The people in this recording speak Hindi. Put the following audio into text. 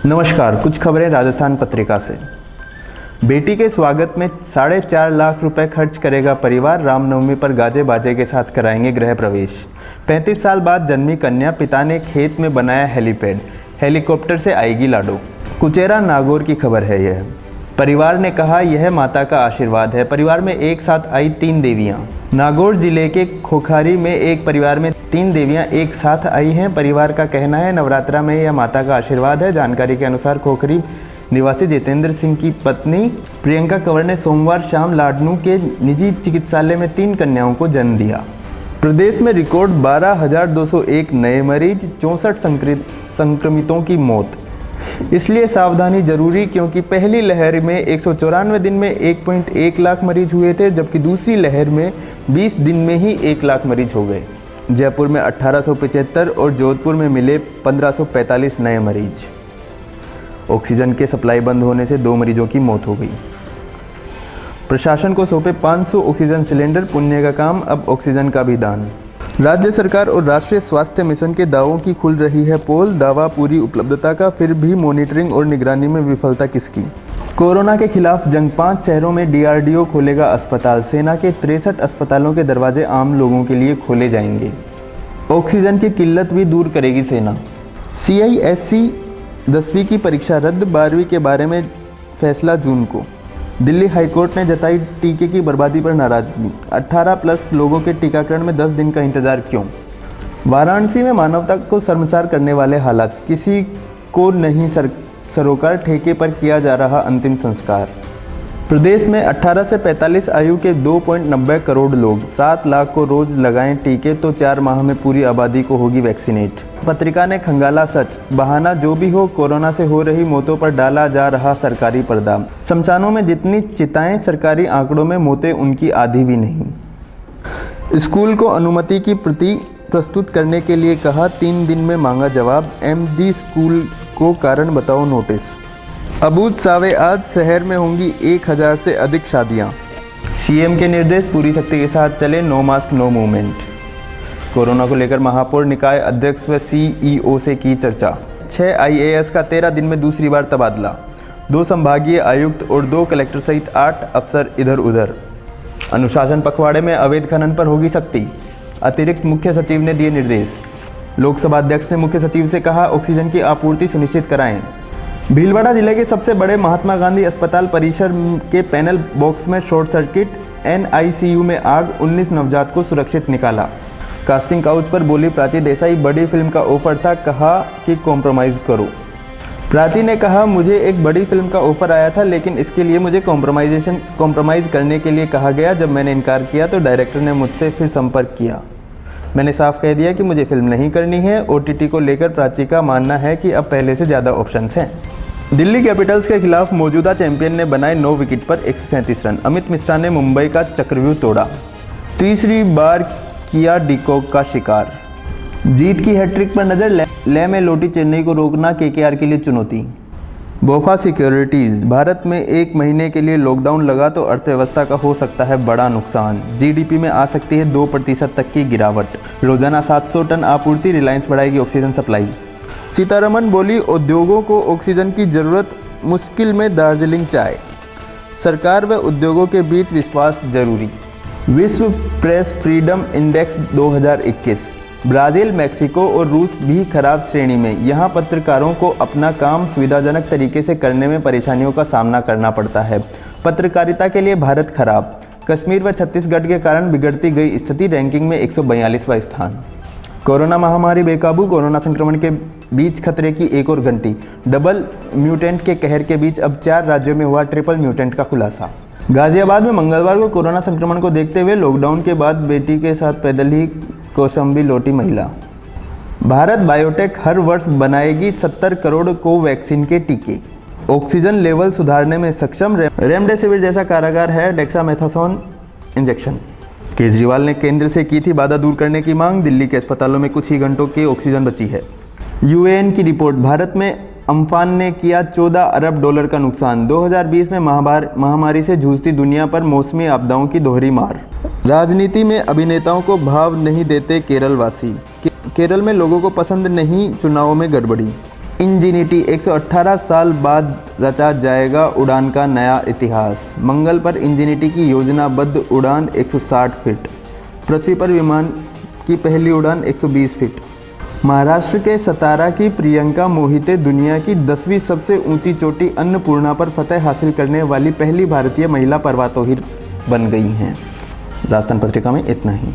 नमस्कार, कुछ खबरें राजस्थान पत्रिका से। बेटी के स्वागत में 4.5 लाख रुपए खर्च करेगा परिवार, रामनवमी पर गाजे बाजे के साथ कराएंगे गृह प्रवेश। 35 साल बाद जन्मी कन्या, पिता ने खेत में बनाया हेलीपैड, हेलीकॉप्टर से आएगी लाडो। कुचेरा नागौर की खबर है यह। परिवार ने कहा यह माता का आशीर्वाद है। परिवार में एक साथ आई 3 देवियां। नागौर जिले के खोखारी में एक परिवार में 3 देवियां एक साथ आई हैं। परिवार का कहना है नवरात्रा में यह माता का आशीर्वाद है। जानकारी के अनुसार खोखरी निवासी जितेंद्र सिंह की पत्नी प्रियंका कंवर ने सोमवार शाम लाडनू के निजी चिकित्सालय में 3 कन्याओं को जन्म दिया। प्रदेश में रिकॉर्ड 12,201 नए मरीज, 64 संक्रमितों की मौत। इसलिए सावधानी जरूरी, क्योंकि पहली लहर में 194 दिन में 1.1 लाख मरीज हुए थे, जबकि दूसरी लहर में 20 दिन में ही 1 लाख मरीज हो गए। जयपुर में 1875 और जोधपुर में मिले 1545 नए मरीज। ऑक्सीजन के सप्लाई बंद होने से 2 मरीजों की मौत हो गई। प्रशासन को सौंपे 500 ऑक्सीजन सिलेंडर, पुण्य का काम, अब ऑक्सीजन का भी दान। राज्य सरकार और राष्ट्रीय स्वास्थ्य मिशन के दावों की खुल रही है पोल। दावा पूरी उपलब्धता का, फिर भी मॉनिटरिंग और निगरानी में विफलता किसकी। कोरोना के खिलाफ जंग, 5 शहरों में डीआरडीओ खोलेगा अस्पताल। सेना के 63 अस्पतालों के दरवाजे आम लोगों के लिए खोले जाएंगे। ऑक्सीजन की किल्लत भी दूर करेगी सेना। CISC 10वीं की परीक्षा रद्द, 12वीं के बारे में फैसला जून को। दिल्ली हाईकोर्ट ने जताई टीके की बर्बादी पर नाराजगी। 18+ लोगों के टीकाकरण में 10 दिन का इंतजार क्यों। वाराणसी में मानवता को शर्मसार करने वाले हालात, किसी को नहीं सरोकार, ठेके पर किया जा रहा अंतिम संस्कार। प्रदेश में 18 से 45 आयु के 2.90 करोड़ लोग, 7 लाख को रोज लगाएं टीके तो 4 माह में पूरी आबादी को होगी वैक्सीनेट। पत्रिका ने खंगाला सच, बहाना जो भी हो, कोरोना से हो रही मौतों पर डाला जा रहा सरकारी पर्दा। शमशानों में जितनी चिताएं, सरकारी आंकड़ों में मौतें उनकी आधी भी नहीं। स्कूल को अनुमति की प्रति प्रस्तुत करने के लिए कहा, 3 दिन में मांगा जवाब। MD स्कूल को कारण बताओ नोटिस। अबूझ सावे, आज शहर में होंगी 1000 से अधिक शादियां। CM के निर्देश, पूरी शक्ति के साथ चले, no mask no movement. Corona को लेकर महापौर, निकाय अध्यक्ष व CEO से की चर्चा। 6 IAS का 13 दिन में दूसरी बार तबादला। 2 संभागीय आयुक्त और 2 कलेक्टर सहित 8 अफसर इधर उधर। अनुशासन पखवाड़े में अवैध खनन पर होगी सख्ती, अतिरिक्त मुख्य सचिव ने दिए निर्देश। लोकसभा अध्यक्ष ने मुख्य सचिव से कहा ऑक्सीजन की आपूर्ति सुनिश्चित कराएं। भीलवाड़ा जिले के सबसे बड़े महात्मा गांधी अस्पताल परिसर के पैनल बॉक्स में शॉर्ट सर्किट, NICU में आग, 19 नवजात को सुरक्षित निकाला। कास्टिंग काउच पर बोली प्राची देसाई, बड़ी फिल्म का ऑफर था, कहा कि कॉम्प्रोमाइज़ करो। प्राची ने कहा मुझे एक बड़ी फिल्म का ऑफर आया था, लेकिन इसके लिए मुझे कॉम्प्रोमाइज़ करने के लिए कहा गया। जब मैंने इनकार किया तो डायरेक्टर ने मुझसे फिर संपर्क किया। मैंने साफ कह दिया कि मुझे फिल्म नहीं करनी है। OTT को लेकर प्राची का मानना है कि अब पहले से ज़्यादा ऑप्शंस हैं। दिल्ली कैपिटल्स के खिलाफ मौजूदा चैंपियन ने बनाए 9 विकेट पर 137 रन। अमित मिश्रा ने मुंबई का चक्रव्यूह तोड़ा, तीसरी बार किया डिकॉक का शिकार। जीत की हैट्रिक पर नजर, ले में लौटी चेन्नई को रोकना KKR के लिए चुनौती। बोफा सिक्योरिटीज, भारत में 1 महीने के लिए लॉकडाउन लगा तो अर्थव्यवस्था का हो सकता है बड़ा नुकसान। GDP में आ सकती है 2% तक की गिरावट। रोजाना 700 टन आपूर्ति, रिलायंस बढ़ाएगी ऑक्सीजन सप्लाई। सीतारमण बोली उद्योगों को ऑक्सीजन की जरूरत, मुश्किल में दार्जिलिंग चाय। सरकार व उद्योगों के बीच विश्वास जरूरी। विश्व press freedom index 2021, Brazil, Mexico और रूस भी खराब श्रेणी में। यहाँ पत्रकारों को अपना काम सुविधाजनक तरीके से करने में परेशानियों का सामना करना पड़ता है। पत्रकारिता के लिए भारत खराब। कश्मीर व छत्तीसगढ़ के कारण बिगड़ती गई स्थिति, रैंकिंग में 142वां स्थान। कोरोना महामारी बेकाबू, कोरोना संक्रमण के बीच खतरे की एक और घंटी। डबल म्यूटेंट के कहर के बीच अब 4 राज्यों में हुआ ट्रिपल म्यूटेंट का खुलासा। गाजियाबाद में मंगलवार को कोरोना संक्रमण को देखते हुए लॉकडाउन के बाद बेटी के साथ पैदल ही कौशाम्बी लौटी महिला। भारत बायोटेक हर वर्ष बनाएगी 70 करोड़ कोवैक्सीन के टीके। ऑक्सीजन लेवल सुधारने में सक्षम, रेमडेसिविर जैसा कारागार है डेक्सामेथासोन इंजेक्शन। केजरीवाल ने केंद्र से की थी बाधा दूर करने की मांग, दिल्ली के अस्पतालों में कुछ ही घंटों की ऑक्सीजन बची है। UN की रिपोर्ट, भारत में अम्फान ने किया 14 अरब डॉलर का नुकसान। 2020 में महामारी से जूझती दुनिया पर मौसमी आपदाओं की दोहरी मार। राजनीति में अभिनेताओं को भाव नहीं देते केरल वासी। केरल में लोगों को पसंद नहीं चुनावों में गड़बड़ी। इंजिनिटी 118 साल बाद रचा जाएगा उड़ान का नया इतिहास। मंगल पर इंजिनिटी की योजनाबद्ध उड़ान 160 फीट। पृथ्वी पर विमान की पहली उड़ान 120 फीट। महाराष्ट्र के सतारा की प्रियंका मोहिते दुनिया की 10वीं सबसे ऊंची चोटी अन्नपूर्णा पर फतह हासिल करने वाली पहली भारतीय महिला पर्वतारोही बन गई हैं। राजस्थान पत्रिका में इतना ही।